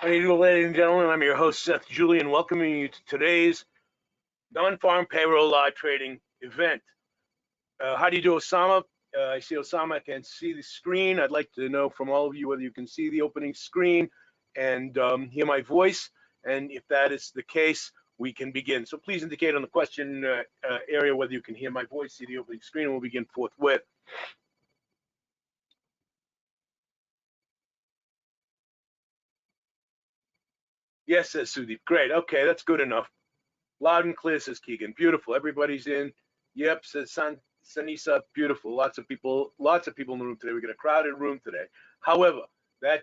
How do you do, ladies and gentlemen? I'm your host, Seth Julian, welcoming you to today's non-farm payroll live trading event. How do you do, Osama? I see Osama. I can see the screen. I'd like to know from all of you whether you can see the opening screen and hear my voice. And if that is the case, we can begin. So please indicate on the question area whether you can hear my voice, see the opening screen, and we'll begin forthwith. Yes, says Sudeep. Great. Okay, that's good enough. Loud and clear, says Keegan. Beautiful. Everybody's in. Yep, says Sanisa. Beautiful. Lots of people in the room today. We got a crowded room today. However, that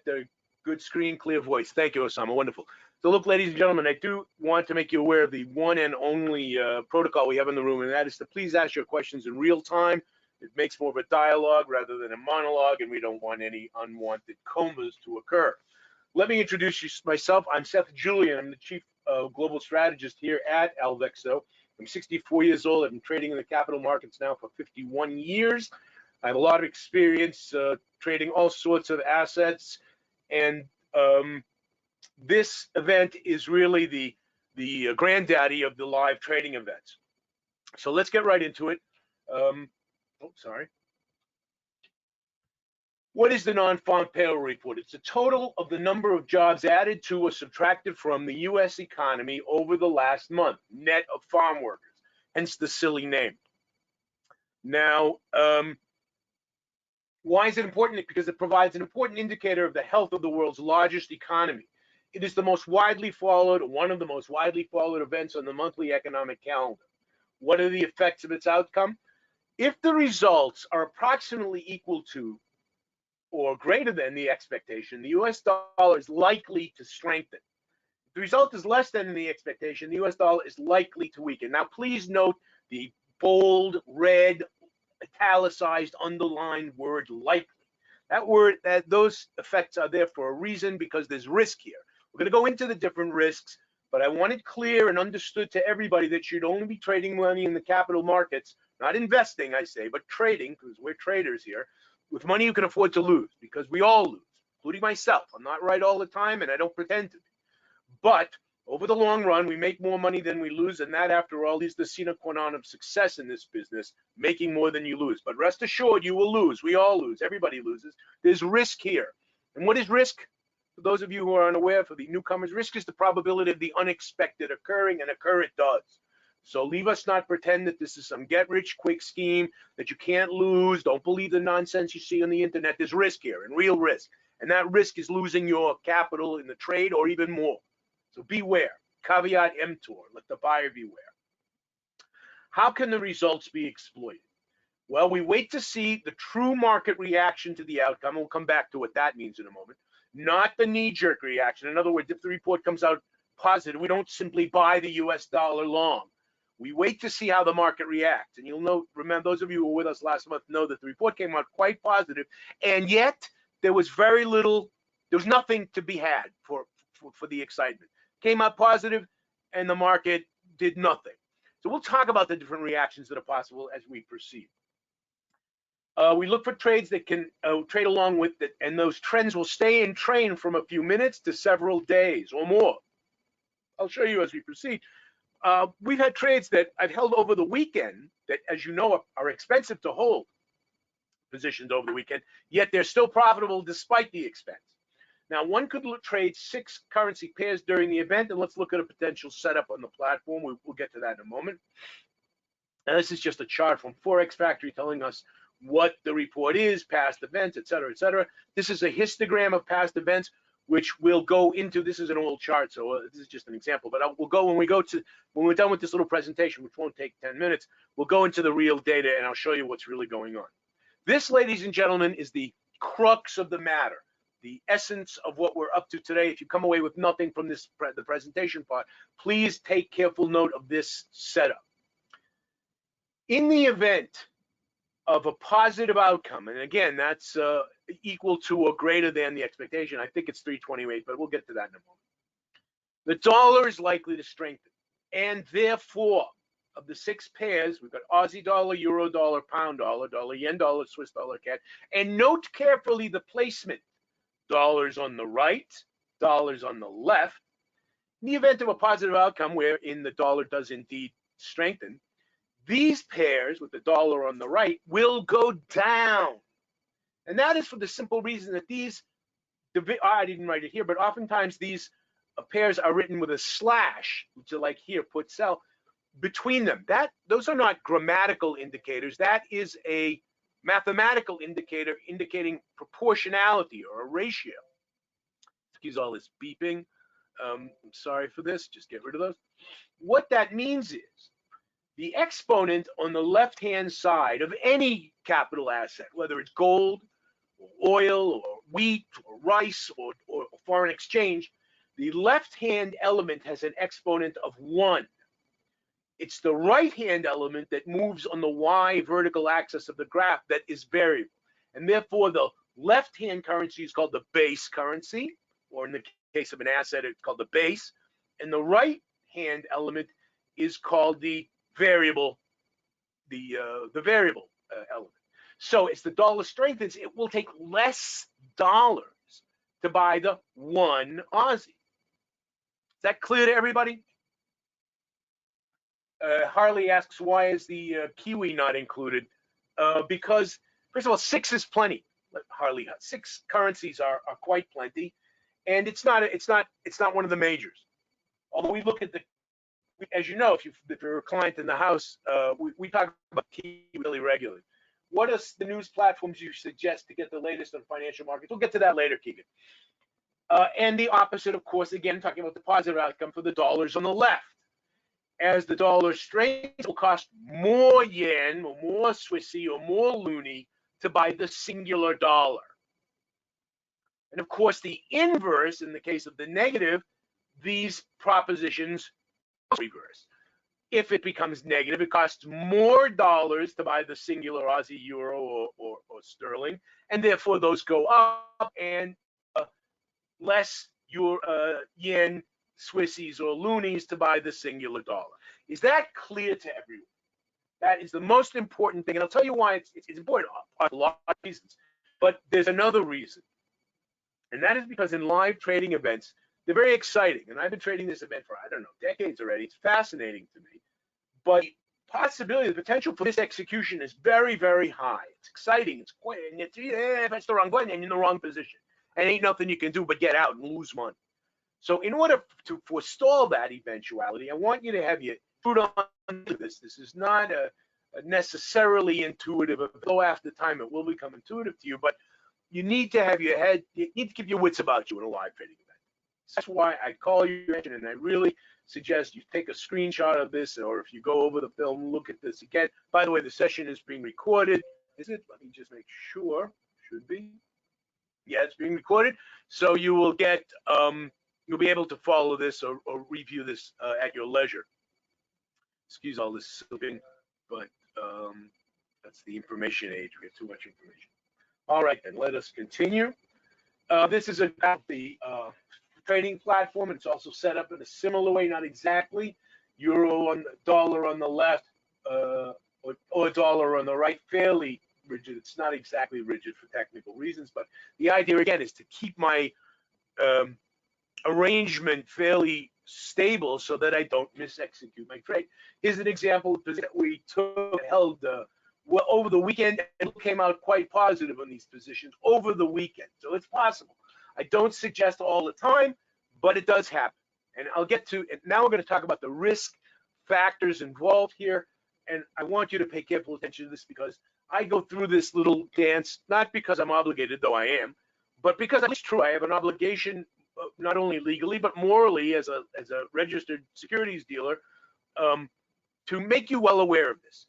good screen, clear voice. Thank you, Osama. Wonderful. So look, ladies and gentlemen, I do want to make you aware of the one and only protocol we have in the room, and that is to please ask your questions in real time. It makes more of a dialogue rather than a monologue, and we don't want any unwanted comas to occur. Let me introduce you myself. I'm Seth Julian. I'm the Chief Global Strategist here at Alvexo. I'm 64 years old. I've been trading in the capital markets now for 51 years. I have a lot of experience trading all sorts of assets, and this event is really the granddaddy of the live trading events. So let's get right into it. What is the non-farm payroll report? It's the total of the number of jobs added to or subtracted from the U.S. economy over the last month, net of farm workers, hence the silly name. Now, why is it important? Because it provides an important indicator of the health of the world's largest economy. It is the most widely followed, one of the most widely followed events on the monthly economic calendar. What are the effects of its outcome? If the results are approximately equal to or greater than the expectation, the US dollar is likely to strengthen. If the result is less than the expectation, the US dollar is likely to weaken. Now, please note the bold, red, italicized, underlined word likely. Those effects are there for a reason, because there's risk here. We're going to go into the different risks, but I want it clear and understood to everybody that you'd only be trading money in the capital markets, not investing, I say, but trading, because we're traders here, with money you can afford to lose, because we all lose, including myself. I'm not right all the time, and I don't pretend to be. But over the long run, we make more money than we lose, and that, after all, is the sine qua non of success in this business, making more than you lose. But rest assured, you will lose. We all lose. Everybody loses. There's risk here. And what is risk? For those of you who are unaware, for the newcomers, risk is the probability of the unexpected occurring, and occur it does. So leave us not pretend that this is some get-rich-quick scheme that you can't lose. Don't believe the nonsense you see on the internet. There's risk here, and real risk. And that risk is losing your capital in the trade, or even more. So beware. Caveat emptor. Let the buyer beware. How can the results be exploited? Well, we wait to see the true market reaction to the outcome. We'll come back to what that means in a moment. Not the knee-jerk reaction. In other words, if the report comes out positive, we don't simply buy the US dollar long. We wait to see how the market reacts. And you'll know, remember, those of you who were with us last month know that the report came out quite positive, and yet there was very little, there was nothing to be had for the excitement. Came out positive, and the market did nothing. So we'll talk about the different reactions that are possible as we proceed. We look for trades that can trade along with it, and those trends will stay in train from a few minutes to several days or more. I'll show you as we proceed. We've had trades that I've held over the weekend that, as you know, are expensive to hold positions over the weekend, yet they're still profitable despite the expense. Now, one could trade 6 currency pairs during the event, and let's look at a potential setup on the platform. We'll get to that in a moment. Now, this is just a chart from Forex Factory telling us what the report is, past events, et cetera, et cetera. This is a histogram of past events, which we'll go into. This is an old chart, so this is just an example, but we'll go when we're done with this little presentation, which won't take 10 minutes, we'll go into the real data, and I'll show you what's really going on. This, ladies and gentlemen, is the crux of the matter, the essence of what we're up to today. If you come away with nothing from this, the presentation part, please take careful note of this setup. In the event of a positive outcome, and again, that's equal to or greater than the expectation. I think it's 328, but we'll get to that in a moment. The dollar is likely to strengthen, and therefore, of the 6 pairs, we've got Aussie dollar, Euro dollar, Pound dollar, dollar yen dollar, Swiss dollar CAD, and note carefully the placement. Dollars on the right, dollars on the left. In the event of a positive outcome wherein the dollar does indeed strengthen, these pairs with the dollar on the right will go down. And that is for the simple reason that these, I didn't write it here, but oftentimes these pairs are written with a slash, which are like here, put sell, between them. Those are not grammatical indicators. That is a mathematical indicator indicating proportionality or a ratio. Excuse all this beeping. I'm sorry for this. Just get rid of those. What that means is the exponent on the left-hand side of any capital asset, whether it's gold, or oil, or wheat, or rice, or foreign exchange, the left-hand element has an exponent of 1. It's the right-hand element that moves on the y vertical axis of the graph that is variable. And therefore, the left-hand currency is called the base currency, or in the case of an asset, it's called the base. And the right-hand element is called the variable, the variable element. So as the dollar strengthens, it will take less dollars to buy the 1 Aussie. Is that clear to everybody? Harley asks, why is the Kiwi not included? Because, first of all, 6 is plenty. Harley, 6 currencies are quite plenty, and it's not one of the majors. Although we look at as you know, if you're a client in the house, we talk about Kiwi really regularly. What are the news platforms you suggest to get the latest on financial markets? We'll get to that later, Keegan. And the opposite, of course, again, talking about the positive outcome for the dollars on the left. As the dollar strengthens, it will cost more yen, or more Swissy, or more loonie to buy the singular dollar. And of course, the inverse, in the case of the negative, these propositions reverse. If it becomes negative, it costs more dollars to buy the singular Aussie, euro, or sterling, and therefore those go up, and less yen, Swissies, or loonies to buy the singular dollar. Is that clear to everyone? That is the most important thing, and I'll tell you why it's important for a lot of reasons. But there's another reason, and that is because in live trading events, they're very exciting. And I've been trading this event for, I don't know, decades already. It's fascinating to me. But the potential for this execution is very, very high. It's exciting. It's quick. And if it's the wrong button, and you're in the wrong position. And ain't nothing you can do but get out and lose money. So in order to forestall that eventuality, I want you to have your foot on this. This is not a necessarily intuitive. Though after time it will become intuitive to you, but you need to have you need to keep your wits about you in a live trading event. That's why I call you attention, and I really suggest you take a screenshot of this, or if you go over the film, look at this again. By the way, the session is being recorded. Is it? Let me just make sure. Should be. Yeah, it's being recorded. So you will get, you'll be able to follow this or review this at your leisure. Excuse all this slipping, but that's the information age. We have too much information. All right, then let us continue. This is about the trading platform. It's also set up in a similar way, not exactly. Euro on the dollar on the left, or dollar on the right, fairly rigid. It's not exactly rigid for technical reasons, but the idea again is to keep my arrangement fairly stable so that I don't mis-execute my trade. Here's an example of that we held well, over the weekend, and came out quite positive on these positions over the weekend. So it's possible. I don't suggest all the time, but it does happen. And I'll get to it. Now we're going to talk about the risk factors involved here. And I want you to pay careful attention to this because I go through this little dance, not because I'm obligated, though I am, but because it's true. I have an obligation, not only legally, but morally as a registered securities dealer, to make you well aware of this.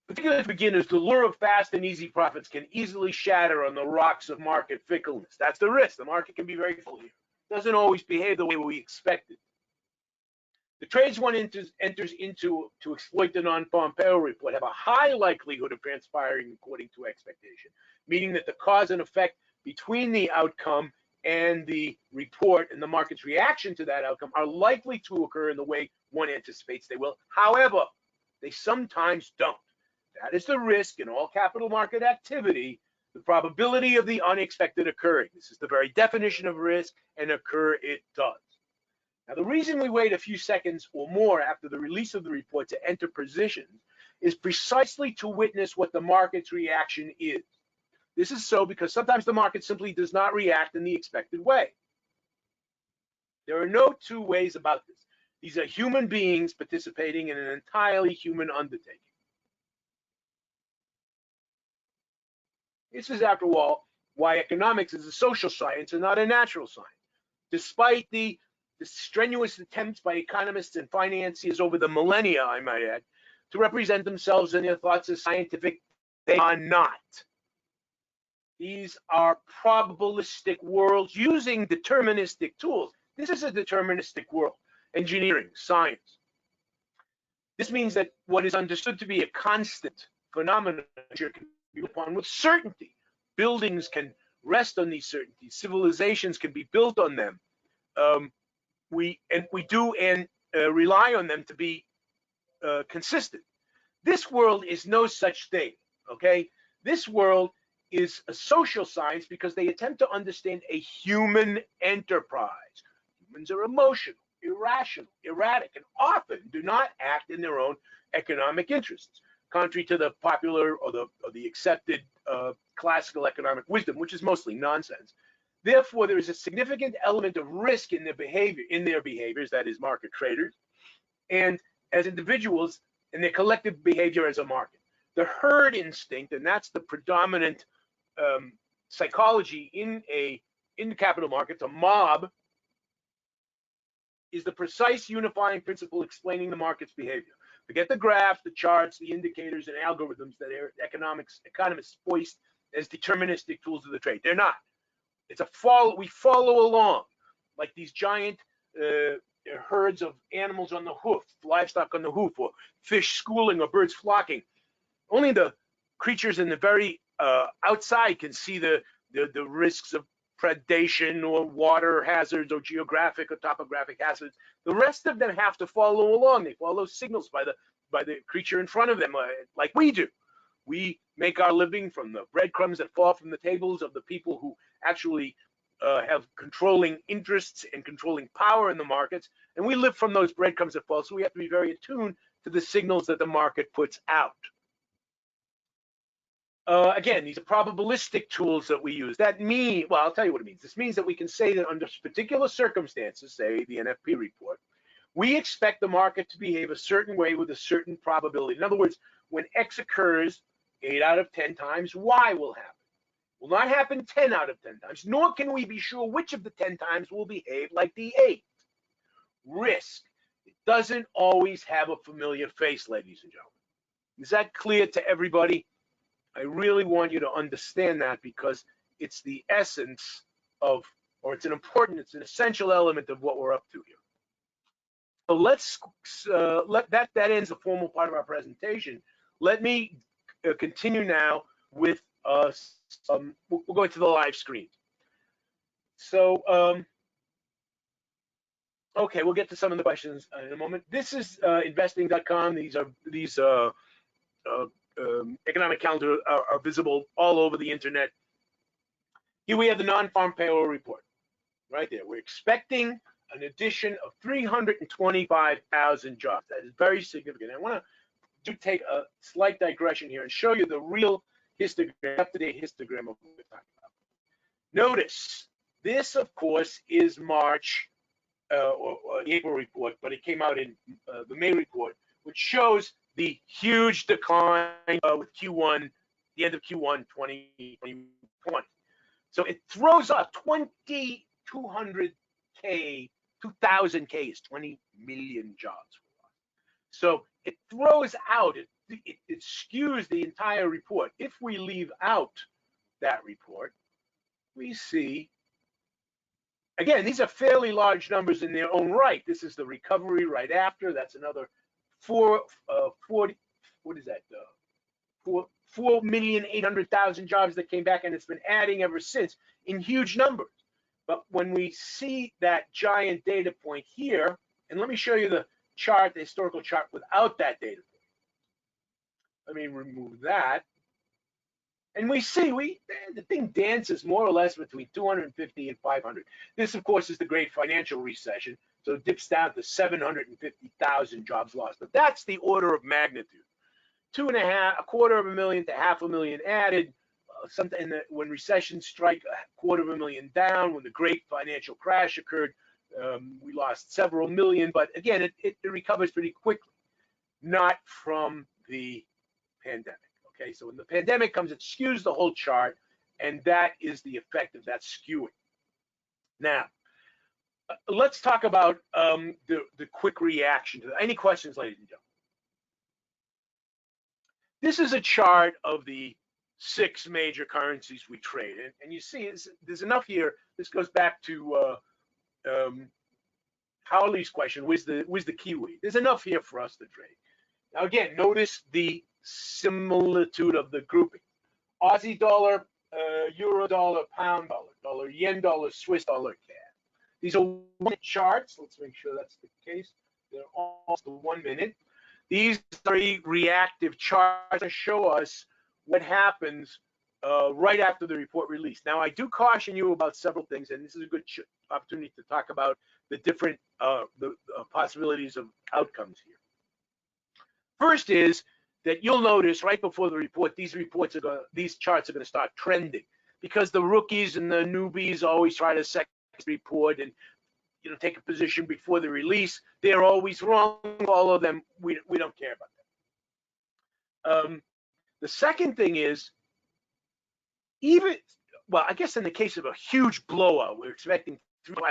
Particularly for beginners, the lure of fast and easy profits can easily shatter on the rocks of market fickleness. That's the risk. The market can be very fickle here. It doesn't always behave the way we expect it. The trades one enters into to exploit the non-farm-payroll report have a high likelihood of transpiring according to expectation, meaning that the cause and effect between the outcome and the report and the market's reaction to that outcome are likely to occur in the way one anticipates they will. However, they sometimes don't. That is the risk in all capital market activity, the probability of the unexpected occurring. This is the very definition of risk, and occur it does. Now, the reason we wait a few seconds or more after the release of the report to enter positions is precisely to witness what the market's reaction is. This is so because sometimes the market simply does not react in the expected way. There are no two ways about this. These are human beings participating in an entirely human undertaking. This is, after all, why economics is a social science and not a natural science. Despite the strenuous attempts by economists and financiers over the millennia, I might add, to represent themselves and their thoughts as scientific, they are not. These are probabilistic worlds using deterministic tools. This is a deterministic world, engineering, science. This means that what is understood to be a constant phenomenon can be upon with certainty. Buildings can rest on these certainties. Civilizations can be built on them. We rely on them to be consistent. This world is no such thing, okay? This world is a social science because they attempt to understand a human enterprise. Humans are emotional, irrational, erratic, and often do not act in their own economic interests, contrary to the popular or the accepted classical economic wisdom, which is mostly nonsense. Therefore, there is a significant element of risk in their behaviors, that is, market traders, and as individuals in their collective behavior as a market. The herd instinct, and that's the predominant psychology in the capital markets, a mob, is the precise unifying principle explaining the market's behavior. Forget the graphs, the charts, the indicators, and algorithms that economists foist as deterministic tools of the trade. They're not. It's a follow. We follow along like these giant herds of animals on the hoof, livestock on the hoof, or fish schooling, or birds flocking. Only the creatures in the very outside can see the risks of predation or water hazards or geographic or topographic hazards. The rest of them have to follow along. They follow signals by the creature in front of them, like we do. We make our living from the breadcrumbs that fall from the tables of the people who actually have controlling interests and controlling power in the markets, and we live from those breadcrumbs that fall, so we have to be very attuned to the signals that the market puts out. Again, these are probabilistic tools that we use. That mean, well, I'll tell you what it means. This means that we can say that under particular circumstances, say the NFP report, we expect the market to behave a certain way with a certain probability. In other words, when X occurs 8 out of 10 times, Y will happen. Will not happen 10 out of 10 times, nor can we be sure which of the 10 times will behave like the 8th. Risk. It doesn't always have a familiar face, ladies and gentlemen. Is that clear to everybody? I really want you to understand that because it's the essence of, or it's an essential element of what we're up to here. So let's that ends the formal part of our presentation. Let me continue now with we'll go into the live screen. So okay, we'll get to some of the questions in a moment. This is investing.com. These economic calendar are visible all over the internet. Here we have the non-farm-payroll report right there. We're expecting an addition of 325,000 jobs. That is very significant. I want to take a slight digression here and show you the real histogram, up-to-date histogram of what we're talking about. Notice this, of course, is March or the April report, but it came out in the May report, which shows the huge decline with Q1, the end of Q1 2020. So it throws up 2,200K, 2,000K is 20 million jobs. So it throws out, it skews the entire report. If we leave out that report, we see, again, these are fairly large numbers in their own right. This is the recovery right after. That's another 4,800,000 jobs that came back, and it's been adding ever since in huge numbers. But when we see that giant data point here, and let me show you the chart, the historical chart without that data point. Let me remove that. And we see the thing dances more or less between 250 and 500. This, of course, is the great financial recession, so it dips down to 750,000 jobs lost. But that's the order of magnitude. A quarter of a million to half a million added. Something that when recessions strike, a quarter of a million down. When the great financial crash occurred, we lost several million. But again, it recovers pretty quickly, not from the pandemic. Okay, so when the pandemic comes, it skews the whole chart, and that is the effect of that skewing. Now, let's talk about the quick reaction to that. Any questions, ladies and gentlemen? This is a chart of the 6 major currencies we trade, and you see there's enough here. This goes back to Howley's question: where's the Kiwi? There's enough here for us to trade. Now again, notice the similitude of the grouping: Aussie dollar, euro dollar, pound dollar, dollar yen dollar, Swiss dollar, CAD. These are 1 charts. Let's make sure that's the case. They're also 1 minute. These are reactive charts to show us what happens right after the report release. Now, I do caution you about several things, and this is a good opportunity to talk about the different possibilities of outcomes here. First is that you'll notice right before the report, these charts are going to start trending, because the rookies and the newbies always try to second report and take a position before the release. They're always wrong. All of them, we don't care about them. The second thing is, I guess in the case of a huge blowout, we're expecting,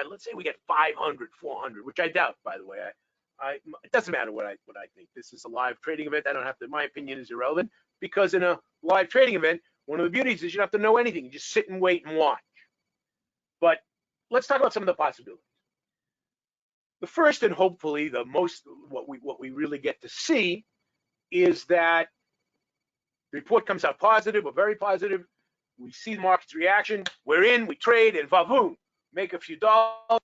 let's say we get 500, 400, which I doubt, by the way. It doesn't matter what I think. This is a live trading event. I don't have to. My opinion is irrelevant, because in a live trading event, one of the beauties is you don't have to know anything. You just sit and wait and watch. But let's talk about some of the possibilities. The first, and hopefully the most, what we really get to see, is that the report comes out positive or very positive. We see the market's reaction. We're in. We trade, and va-voom, make a few dollars.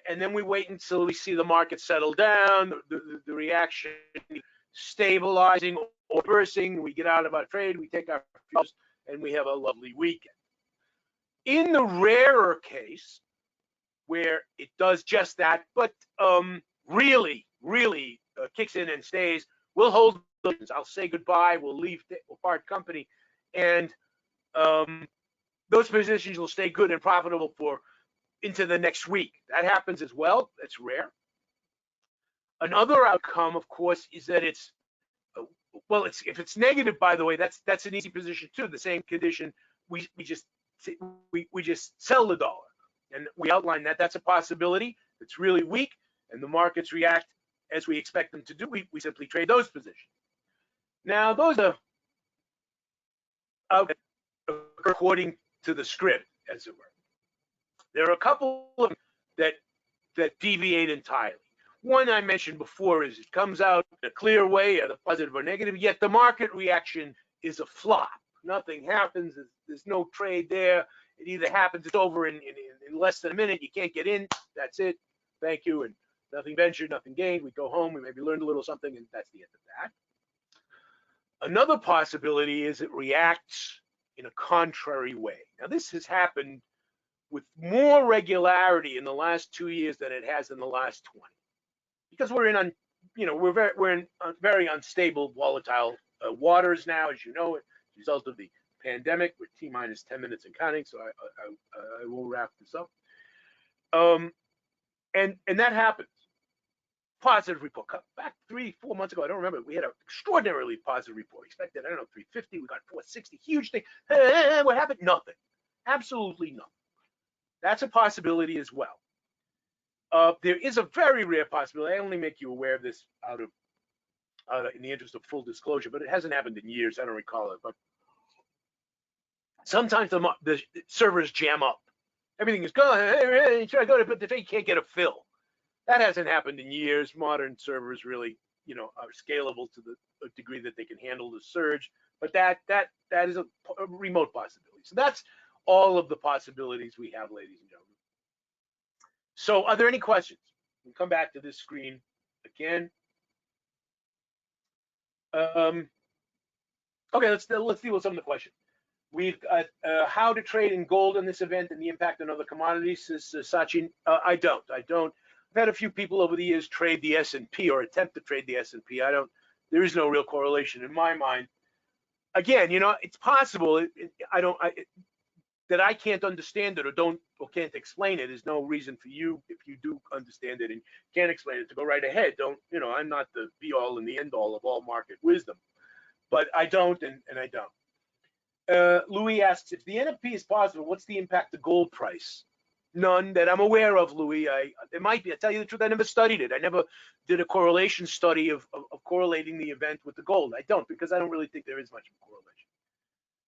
And then we wait until we see the market settle down, the reaction stabilizing or reversing. We get out of our trade, we take our futures, and we have a lovely weekend. In the rarer case, where it does just that, but really kicks in and stays, we'll hold those. I'll say goodbye. We'll part company, and those positions will stay good and profitable for into the next week. That happens as well. That's rare. Another outcome, of course, is that if it's negative, by the way, that's an easy position too. The same condition, we just sell the dollar, and we outline that. That's a possibility. It's really weak, and the markets react as we expect them to do. We simply trade those positions. Now, those are according to the script, as it were. There are a couple of them that deviate entirely. One I mentioned before is it comes out in a clear way, either positive or negative, yet the market reaction is a flop. Nothing happens. There's no trade there. It either happens, it's over in less than a minute. You can't get in. That's it. Thank you. And nothing ventured, nothing gained. We go home. We maybe learned a little something, and that's the end of that. Another possibility is it reacts in a contrary way. Now, this has happened with more regularity in the last 2 years than it has in the last 20, because we're in very unstable, volatile waters now, as you know, as a result of the pandemic. We're T-minus 10 minutes and counting, so I will wrap this up. And that happens. Positive report. Back 3-4 months ago, I don't remember, we had an extraordinarily positive report. Expected, 350. We got 460. Huge thing. What happened? Nothing. Absolutely nothing. That's a possibility as well. There is a very rare possibility. I only make you aware of this out of in the interest of full disclosure, but it hasn't happened in years. I don't recall it. But sometimes the servers jam up. Everything is going. Should I go to? But you can't get a fill. That hasn't happened in years. Modern servers really, are scalable to the degree that they can handle the surge. But that is a remote possibility. So that's all of the possibilities we have, ladies and gentlemen. So are there any questions? We'll come back to this screen again. Okay, let's deal with some of the questions. We've got how to trade in gold in this event and the impact on other commodities, says Sachin. I don't. I've had a few people over the years trade the S&P or attempt to trade the S&P. There is no real correlation in my mind. Again, it's possible. That I can't understand it or can't explain it is no reason for you, if you do understand it and can't explain it, to go right ahead. I'm not the be all and the end all of all market wisdom, but I don't, and I don't. Louis asks, if the NFP is positive, what's the impact to gold price? None that I'm aware of, Louis. There might be. I tell you the truth, I never studied it. I never did a correlation study of correlating the event with the gold. I don't, because I don't really think there is much of a correlation.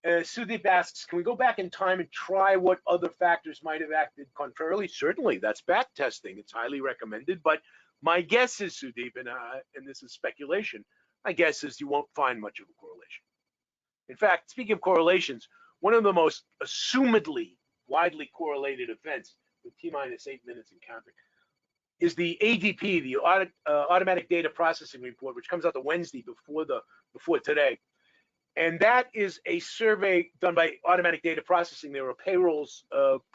Sudeep asks, can we go back in time and try what other factors might have acted contrarily? Certainly, that's back testing. It's highly recommended, but my guess is, Sudeep, and this is speculation, my guess is you won't find much of a correlation. In fact, speaking of correlations, one of the most assumedly widely correlated events with T-minus 8 minutes and counting is the ADP, the Automatic Data Processing Report, which comes out the Wednesday before today. And that is a survey done by Automatic Data Processing. They're a payrolls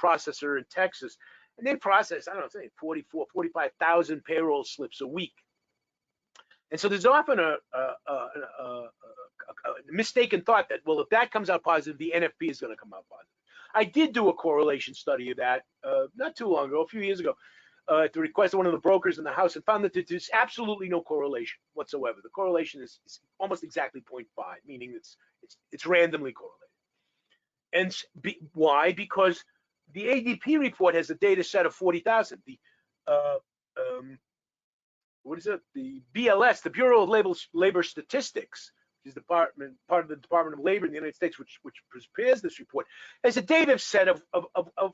processor in Texas, and they process, I don't know, say 45,000 payroll slips a week. And so there's often a mistaken thought that, well, if that comes out positive, the NFP is going to come out positive. I did do a correlation study of that not too long ago, a few years ago, at the request of one of the brokers in the house, and found that there's absolutely no correlation whatsoever. The correlation is almost exactly 0.5, meaning it's randomly correlated. And why? Because the ADP report has a data set of 40,000. What is it? The BLS, the Bureau of Labor Statistics, which is part of the Department of Labor in the United States, which prepares this report, has a data set of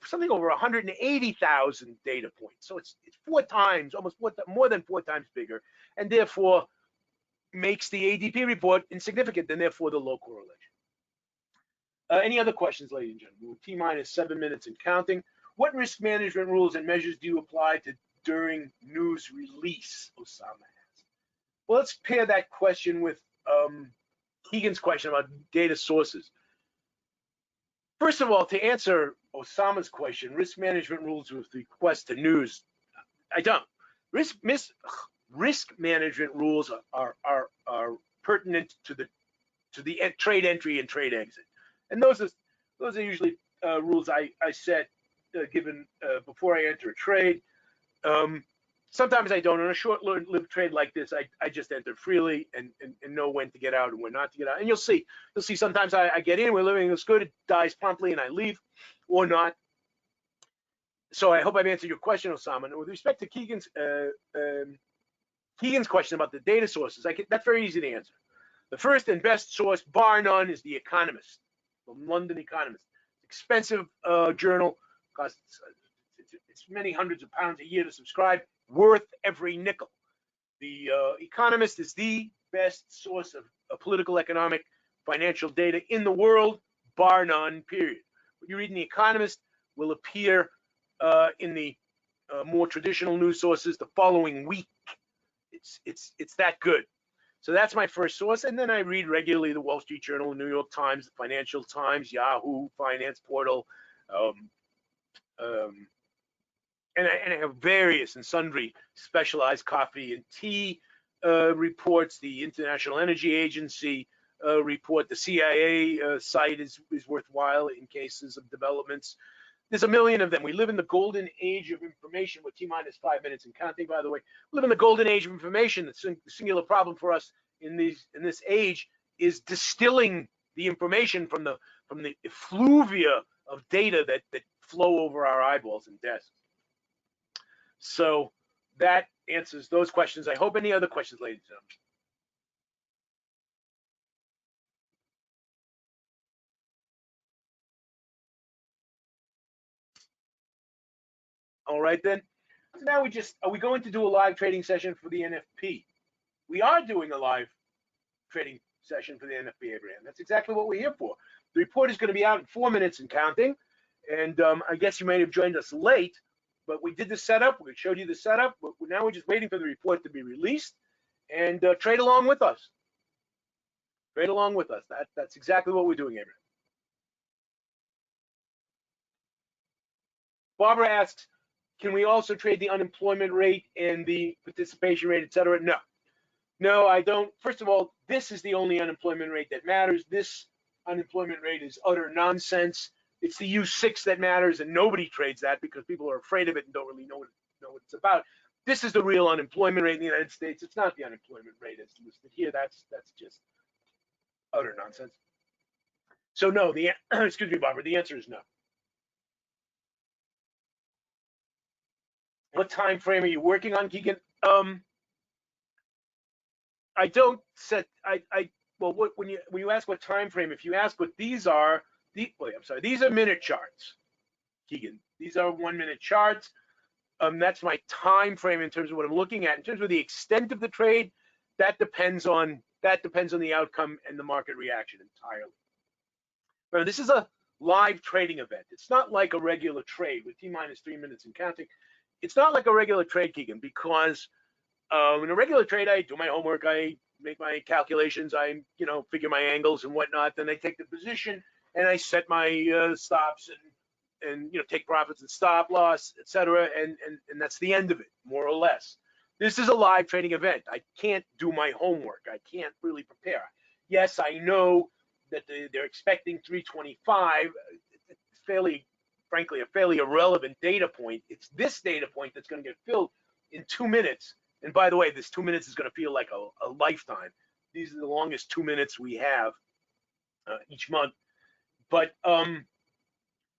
something over 180,000 data points. So it's 4 times, almost more than 4 times bigger, and therefore makes the ADP report insignificant, and therefore the low correlation. Any other questions, ladies and gentlemen? T-minus 7 minutes and counting. What risk management rules and measures do you apply to during news release? Osama has. Well, let's pair that question with Keegan's question about data sources. First of all, to answer Osama's question, risk management rules with request to news, I don't. Risk management rules are pertinent to the trade entry and trade exit, and those are usually rules I set given before I enter a trade. Sometimes I don't. On a short-lived trade like this, I just enter freely and know when to get out and when not to get out. And you'll see sometimes I get in, everything looks good, it dies promptly, and I leave, or not. So I hope I've answered your question, Osama. And with respect to Keegan's question about the data sources, that's very easy to answer. The first and best source, bar none, is The Economist, the London Economist. Expensive journal, costs it's many hundreds of pounds a year to subscribe, worth every nickel. The Economist is the best source of political, economic, financial data in the world, bar none, period. What you read in The Economist will appear in the more traditional news sources the following week. It's that good. So that's my first source, and then I read regularly the Wall Street Journal, the New York Times, the Financial Times, Yahoo, Finance Portal, and I have various and sundry specialized coffee and tea reports. The International Energy Agency report, the CIA site is worthwhile in cases of developments. There's a million of them. We live in the golden age of information with T-minus 5 minutes and counting, by the way. We live in the golden age of information. The singular problem for us in this age is distilling the information from the effluvia of data that flow over our eyeballs and desks. So that answers those questions. I hope any other questions, ladies and gentlemen. All right then. So now are we going to do a live trading session for the NFP? We are doing a live trading session for the NFP, Abraham. That's exactly what we're here for. The report is going to be out in 4 minutes and counting. And I guess you may have joined us late, but we did the setup. We showed you the setup. But now we're just waiting for the report to be released and trade along with us. Trade along with us. That's exactly what we're doing, Abraham. Barbara asks, can we also trade the unemployment rate and the participation rate, et cetera? No. No, I don't. First of all, this is the only unemployment rate that matters. This unemployment rate is utter nonsense. It's the U6 that matters, and nobody trades that because people are afraid of it and don't really know what it's about. This is the real unemployment rate in the United States. It's not the unemployment rate as listed here. That's just utter nonsense. So no, excuse me, Barbara, the answer is no. What time frame are you working on, Keegan? I don't set. Well, when you ask what time frame, if you ask what these are, these are minute charts, Keegan. These are 1 minute charts. That's my time frame in terms of what I'm looking at. In terms of the extent of the trade, that depends on the outcome and the market reaction entirely. Remember, this is a live trading event. It's not like a regular trade with T-minus 3 minutes and counting. It's not like a regular trade, Keegan, because in a regular trade, I do my homework, I make my calculations, I figure my angles and whatnot. Then I take the position and I set my stops and take profits and stop loss, etc. And that's the end of it, more or less. This is a live trading event. I can't do my homework. I can't really prepare. Yes, I know that they're expecting 325. It's frankly, a fairly irrelevant data point. It's this data point that's going to get filled in 2 minutes. And by the way, this 2 minutes is going to feel like a lifetime. These are the longest 2 minutes we have each month. But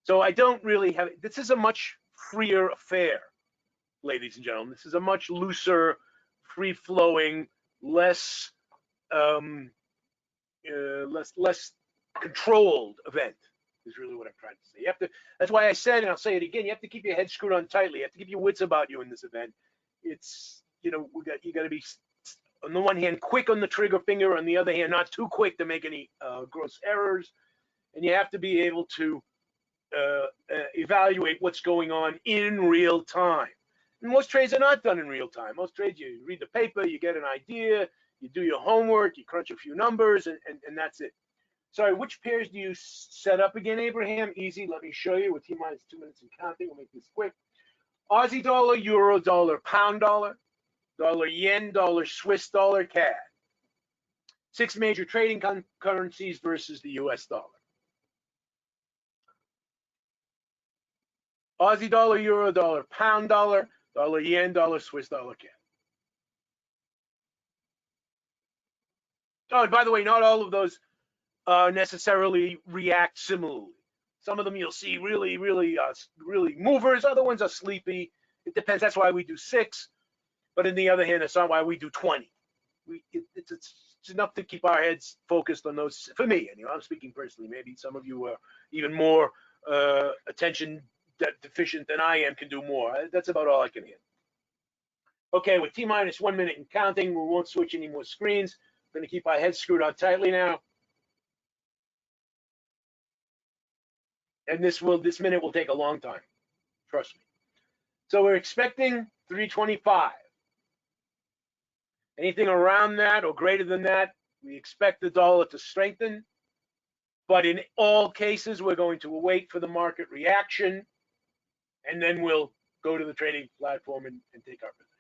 so I don't really have. This is a much freer affair, ladies and gentlemen. This is a much looser, free-flowing, less controlled event. Is really what I'm trying to say. You have to. That's why I said, and I'll say it again. You have to keep your head screwed on tightly. You have to keep your wits about you in this event. It's you got to be on the one hand quick on the trigger finger, on the other hand not too quick to make any gross errors, and you have to be able to evaluate what's going on in real time. And most trades are not done in real time. Most trades, you read the paper, you get an idea, you do your homework, you crunch a few numbers, and that's it. Sorry, which pairs do you set up again, Abraham? Easy, let me show you with T-minus 2 minutes and counting. We'll make this quick. Aussie dollar, euro dollar, pound dollar, dollar yen, dollar Swiss dollar, CAD. 6 major trading currencies versus the US dollar. Aussie dollar, euro dollar, pound dollar, dollar yen, dollar Swiss dollar, CAD. Oh, and by the way, not all of those necessarily react similarly. Some of them you'll see really movers. Other ones are sleepy. It depends. That's why we do 6. But on the other hand, that's not why we do 20. It's enough to keep our heads focused on those. For me, anyway, I'm speaking personally. Maybe some of you are even more attention deficient than I am, can do more. That's about all I can handle. Okay, with T-minus 1 minute and counting, we won't switch any more screens. We're going to keep our heads screwed on tightly now. And this minute will take a long time. Trust me. So we're expecting 325. Anything around that or greater than that, we expect the dollar to strengthen. But in all cases, we're going to wait for the market reaction, and then we'll go to the trading platform and take our position.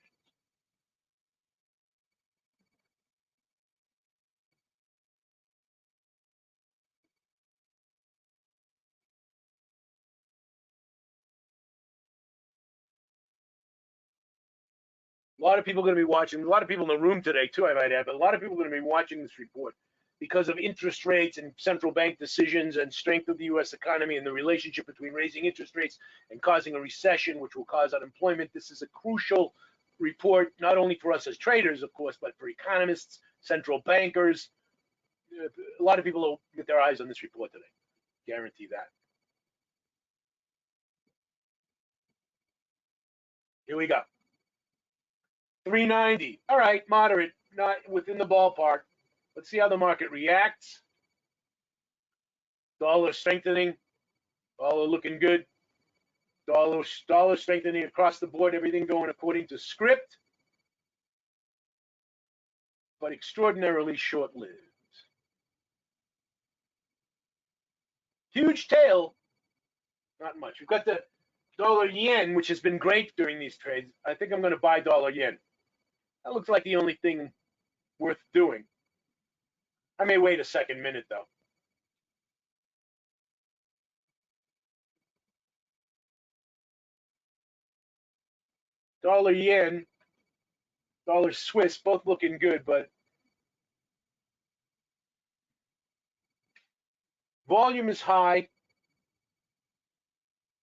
A lot of people are going to be watching, a lot of people in the room today too, I might add, but a lot of people are going to be watching this report because of interest rates and central bank decisions and strength of the U.S. economy and the relationship between raising interest rates and causing a recession, which will cause unemployment. This is a crucial report, not only for us as traders, of course, but for economists, central bankers. A lot of people will get their eyes on this report today. Guarantee that. Here we go. 390. All right, moderate, not within the ballpark. Let's see how the market reacts. Dollar strengthening, dollar looking good. Dollar strengthening across the board, everything going according to script, but extraordinarily short-lived. Huge tail, not much. We've got the Dollar yen, which has been great during these trades. I think I'm going to buy dollar yen. That looks like the only thing worth doing. I may wait a second minute though. Dollar yen, dollar Swiss, both looking good, but volume is high.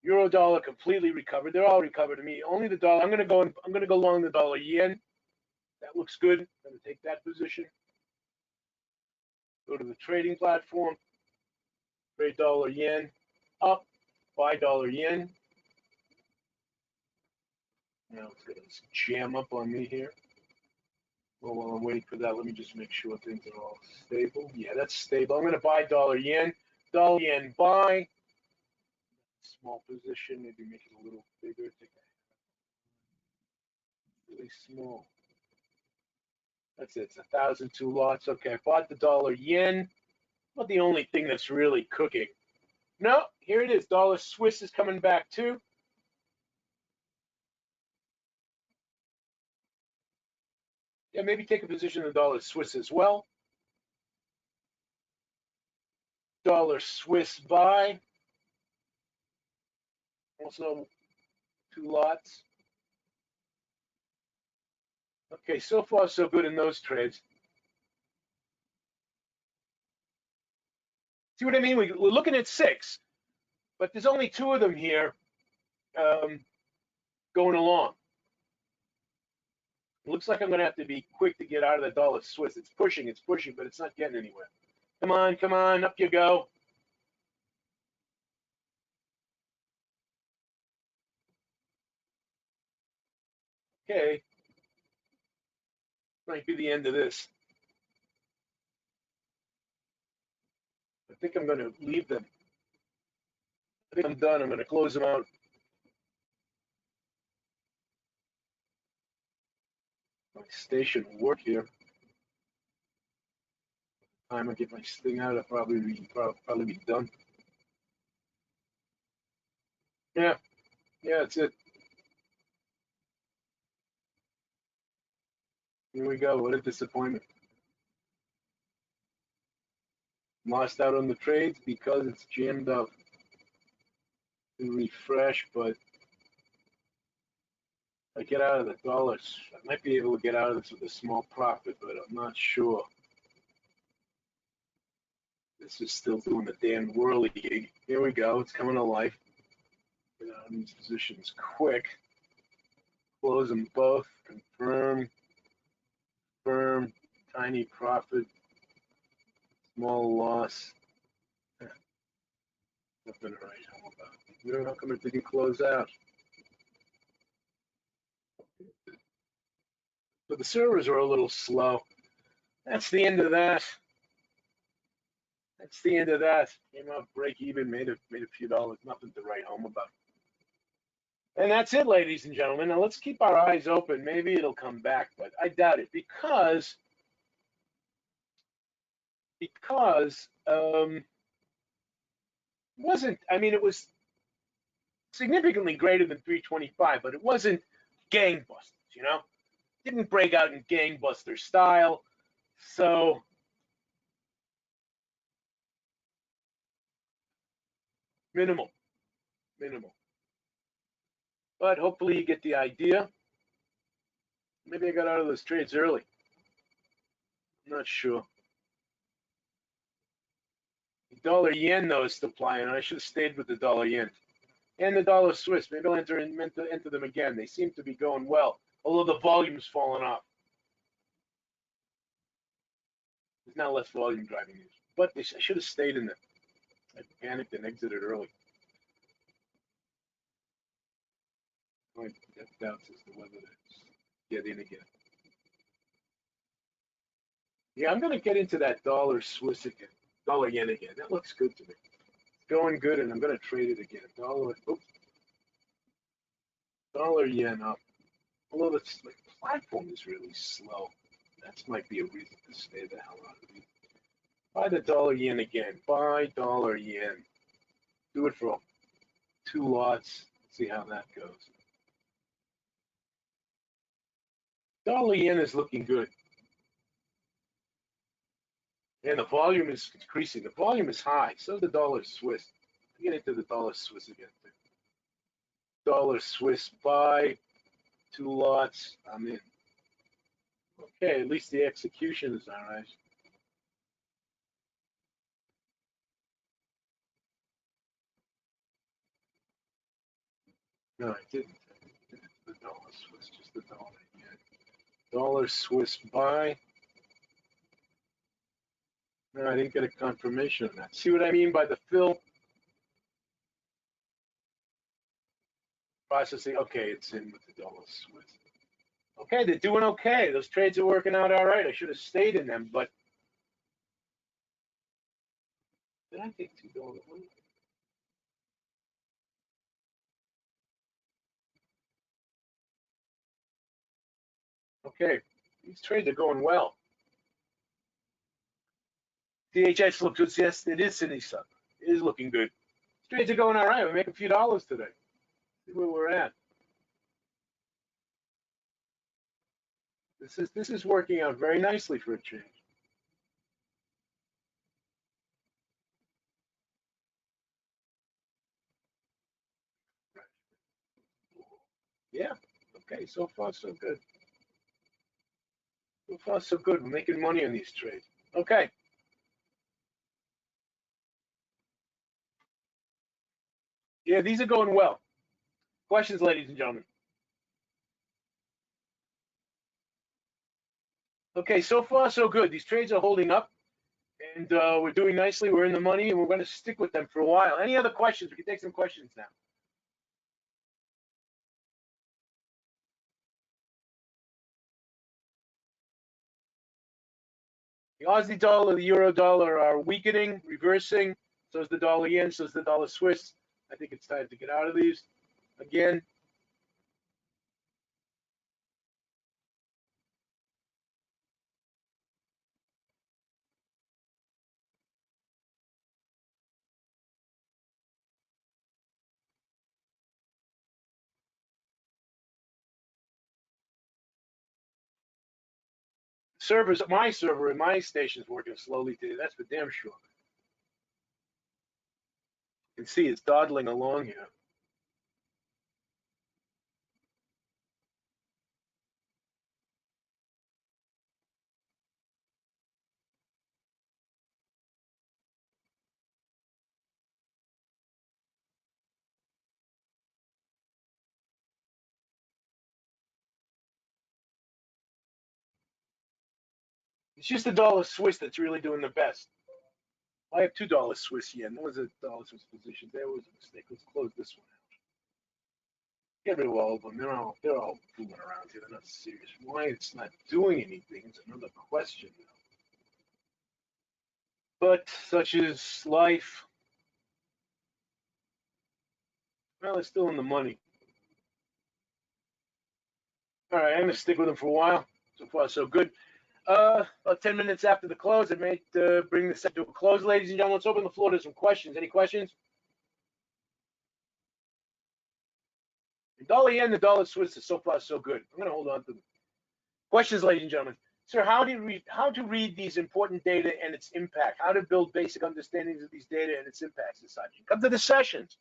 Euro dollar completely recovered. They're all recovered to me. Only the dollar. I'm going to go long the dollar yen. That looks good. I'm going to take that position. Go to the trading platform. Trade dollar yen up. Buy dollar yen. Now it's going to jam up on me here. Well, while I'm waiting for that, let me just make sure things are all stable. Yeah, that's stable. I'm going to buy dollar yen. Dollar yen buy. Small position. Maybe make it a little bigger. Take that really small. That's it. It's 1,002 lots. Okay, I bought the dollar yen. Not the only thing that's really cooking. No, here it is. Dollar Swiss is coming back too. Yeah, maybe take a position in the dollar Swiss as well. Dollar Swiss buy. Also 2 lots. Okay, so far so good in those trades. See what I mean? We're looking at 6, but there's only 2 of them here going along. It looks like I'm going to have to be quick to get out of the dollar Swiss. It's pushing, but it's not getting anywhere. Come on, up you go. Okay. Might be the end of this. I think I'm going to leave them. I think I'm done. I'm going to close them out. My station will work here. Time I get my thing out, I'll probably be done. Yeah, that's it. Here we go. What a disappointment. Lost out on the trades because it's jammed up. Refresh, but I get out of the dollars. I might be able to get out of this with a small profit, but I'm not sure. This is still doing the Dan Whirly gig. Here we go. It's coming to life. Get out of these positions quick. Close them both. Confirm. Confirm. Tiny profit. Small loss. Nothing to write home about. How come it didn't close out? But the servers are a little slow. That's the end of that. That's the end of that. Came out break even, made a few dollars. Nothing to write home about. And that's it, ladies and gentlemen. Now let's keep our eyes open. Maybe it'll come back, but I doubt it because wasn't. I mean, it was significantly greater than 325, but it wasn't gangbusters. Didn't break out in gangbuster style. So minimal. But hopefully you get the idea. Maybe I got out of those trades early. I'm not sure. The dollar yen though is still flying. I should have stayed with the dollar yen and the dollar Swiss. Maybe I'll enter them again. They seem to be going well, although the volume's fallen off. There's now less volume driving these, but I should have stayed in them. I panicked and exited early. I have doubts as to whether to get in again. Yeah, I'm going to get into that dollar Swiss again, dollar yen again. That looks good to me. It's going good, and I'm going to trade it again. Dollar yen up. Although the platform is really slow. That might be a reason to stay the hell out of it. Buy the dollar yen again. Buy dollar yen. Do it for 2 lots. See how that goes. Dollar yen is looking good. And the volume is increasing. The volume is high. So the dollar Swiss. Get into the dollar Swiss again. Dollar Swiss buy, 2 lots. I'm in. Okay, at least the execution is all right. No, I didn't. The dollar Swiss, just the dollar yen. Dollar Swiss buy. No, I didn't get a confirmation on that. See what I mean by the fill? Processing. Okay, it's in with the dollar Swiss. Okay, they're doing okay. Those trades are working out all right. I should have stayed in them, but did I take $2? Okay, these trades are going well. DHS looks good. Yes, it is Sydney Sun. It is looking good. Trades are going all right. We're making a few dollars today. See where we're at. This is working out very nicely for a change. Yeah. Okay. So far, so good. So far, so good. We're making money on these trades. Okay. Yeah, these are going well. Questions, ladies and gentlemen? Okay, so far, so good. These trades are holding up, and we're doing nicely. We're in the money, and we're going to stick with them for a while. Any other questions? We can take some questions now. The Aussie dollar, the euro dollar are weakening, reversing. So is the dollar yen, so is the dollar Swiss. I think it's time to get out of these again. My server in my station is working slowly today. That's for damn sure. You can see it's dawdling along here. It's just the dollar Swiss that's really doing the best. I have $2 Swiss yen. That was a dollar Swiss position. There was a mistake. Let's close this one out. Get rid of all of them. They're all fooling around here. They're not serious. Why it's not doing anything is another question. But such is life. Well, they're still in the money. All right, I'm gonna stick with them for a while. So far, so good. About 10 minutes after the close, I may bring this up to a close, ladies and gentlemen. Let's open the floor to some questions. Any questions? The dollar yen, the dollar Swiss is so far so good. I'm going to hold on to them. Questions, ladies and gentlemen. Sir, how to read these important data and its impact? How to build basic understandings of these data and its impacts, Sachin? Come to the sessions.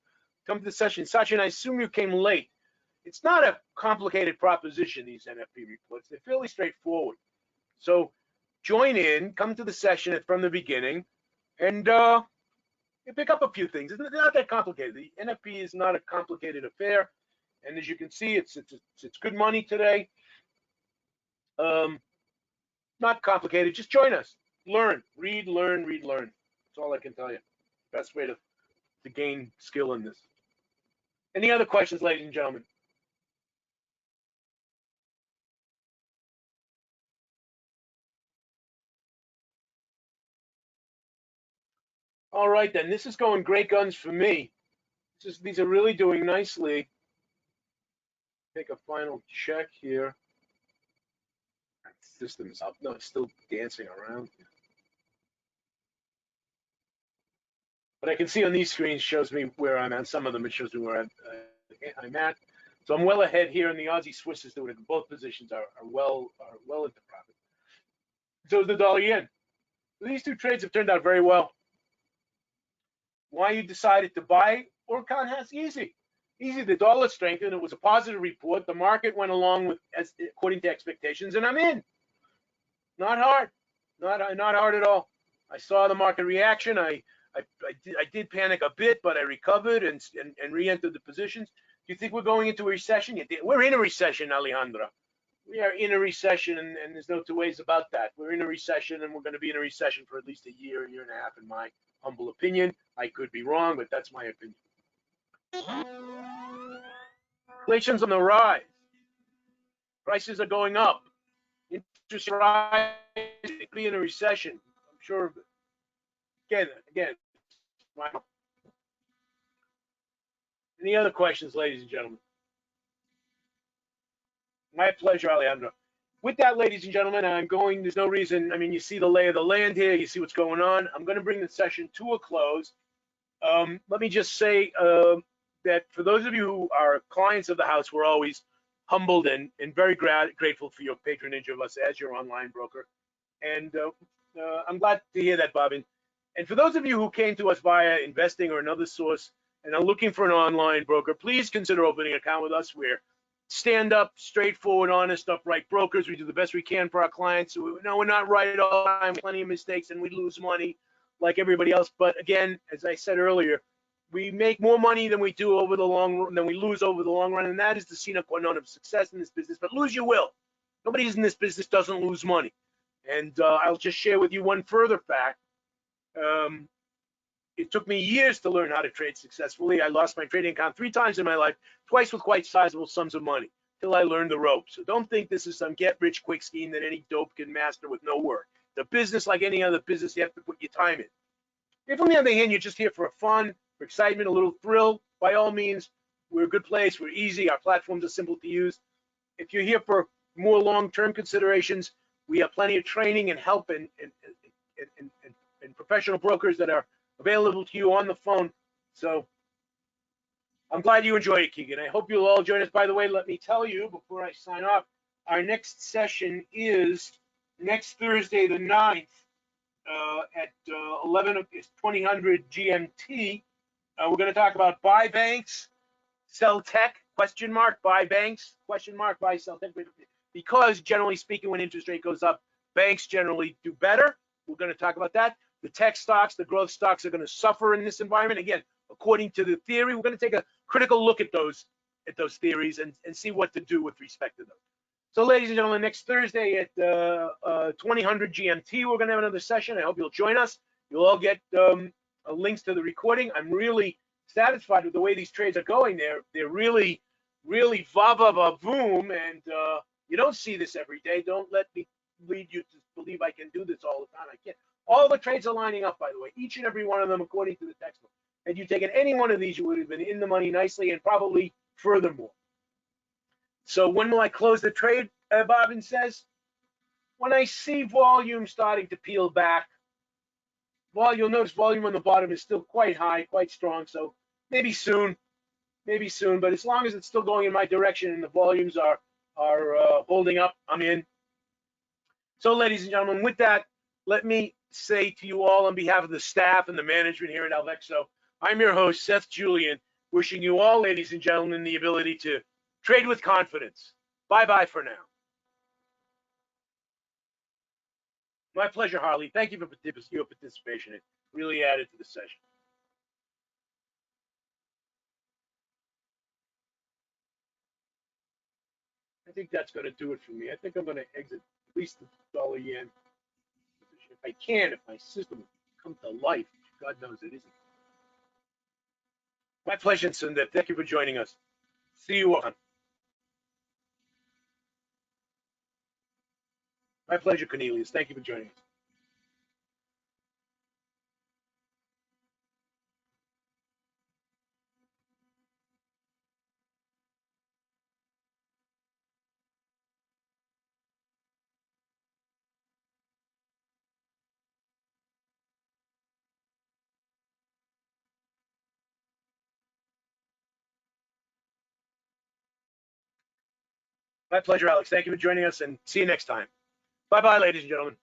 Come to the session. Sachin, I assume you came late. It's not a complicated proposition, these NFP reports. They're fairly straightforward. So join in, come to the session from the beginning, and you pick up a few things. It's not that complicated. The NFP is not a complicated affair, and as you can see, it's good money today. Not complicated. Just join us. Learn, read, learn, read, learn. That's all I can tell you. Best way to gain skill in this. Any other questions, ladies and gentlemen? All right, then. This is going great guns for me. These are really doing nicely. Take a final check here. System is up. No, it's still dancing around. But I can see on these screens shows me where I'm at. Some of them it shows me where I'm I'm at. So I'm well ahead here, and the Aussie Swiss is doing it. Both positions are well into profit. So is the dollar yen. These two trades have turned out very well. Why you decided to buy Orcon has easy. Easy. The dollar strengthened. It was a positive report. The market went along with according to expectations, and I'm in. Not hard. Not hard at all. I saw the market reaction. I did panic a bit, but I recovered and re-entered the positions. Do you think we're going into a recession? We're in a recession, Alejandra. We are in a recession, and there's no two ways about that. We're in a recession, and we're going to be in a recession for at least a year and a half, in my humble opinion. I could be wrong, but that's my opinion. Inflation's on the rise. Prices are going up. Interest rise. Be in a recession. I'm sure of it. Again. Any other questions, ladies and gentlemen? My pleasure, Alejandro. With that, ladies and gentlemen, there's no reason, you see the lay of the land here, you see what's going on. I'm going to bring the session to a close. Let me just say that for those of you who are clients of the house, we're always humbled and very grateful for your patronage of us as your online broker. And I'm glad to hear that, Bob. And for those of you who came to us via investing or another source and are looking for an online broker, please consider opening an account with us. We're stand up, straightforward, honest, upright brokers. We do the best we can for our clients. No, we're not right all the time. Plenty of mistakes, and we lose money like everybody else. But again, as I said earlier, we make more money than we do over the long run, than we lose over the long run, and that is the sine qua non of success in this business. But lose you will. Nobody in this business doesn't lose money. And I'll just share with you one further fact. It took me years to learn how to trade successfully. I lost my trading account 3 times in my life, twice with quite sizable sums of money, till I learned the ropes. So don't think this is some get-rich-quick scheme that any dope can master with no work. The business, like any other business, you have to put your time in. If on the other hand, you're just here for fun, for excitement, a little thrill, by all means, we're a good place. We're easy. Our platforms are simple to use. If you're here for more long-term considerations, we have plenty of training and help and professional brokers that are available to you on the phone. So I'm glad you enjoyed it, Keegan. I hope you'll all join us. By the way, let me tell you before I sign off, our next session is next Thursday, the 9th, at 2000 GMT. We're going to talk about buy banks, sell tech, question mark, buy banks, question mark, buy, sell tech. Because generally speaking, when interest rate goes up, banks generally do better. We're going to talk about that. The tech stocks, the growth stocks are going to suffer in this environment. Again, according to the theory, we're going to take a critical look at those theories and see what to do with respect to those. So, ladies and gentlemen, next Thursday at 2000 GMT, we're going to have another session. I hope you'll join us. You'll all get links to the recording. I'm really satisfied with the way these trades are going. They're really va-va-va-boom, and you don't see this every day. Don't let me lead you to believe I can do this all the time. I can't. All the trades are lining up, by the way, each and every one of them according to the textbook. Had you taken any one of these, you would have been in the money nicely and probably furthermore. So when will I close the trade, Bobbin says? When I see volume starting to peel back. You'll notice volume on the bottom is still quite high, quite strong. So maybe soon, but as long as it's still going in my direction and the volumes are holding up, I'm in. So, ladies and gentlemen, with that, let me say to you all on behalf of the staff and the management here at Alvexo, I'm your host, Seth Julian, wishing you all, ladies and gentlemen, the ability to trade with confidence. Bye-bye for now. My pleasure, Harley. Thank you for your participation. It really added to the session. I think that's going to do it for me. I think I'm going to exit at least the dollar yen. If I can, if my system comes to life, God knows it isn't. My pleasure, Sundar. Thank you for joining us. See you on. My pleasure, Cornelius. Thank you for joining us. My pleasure, Alex. Thank you for joining us, and see you next time. Bye-bye, ladies and gentlemen.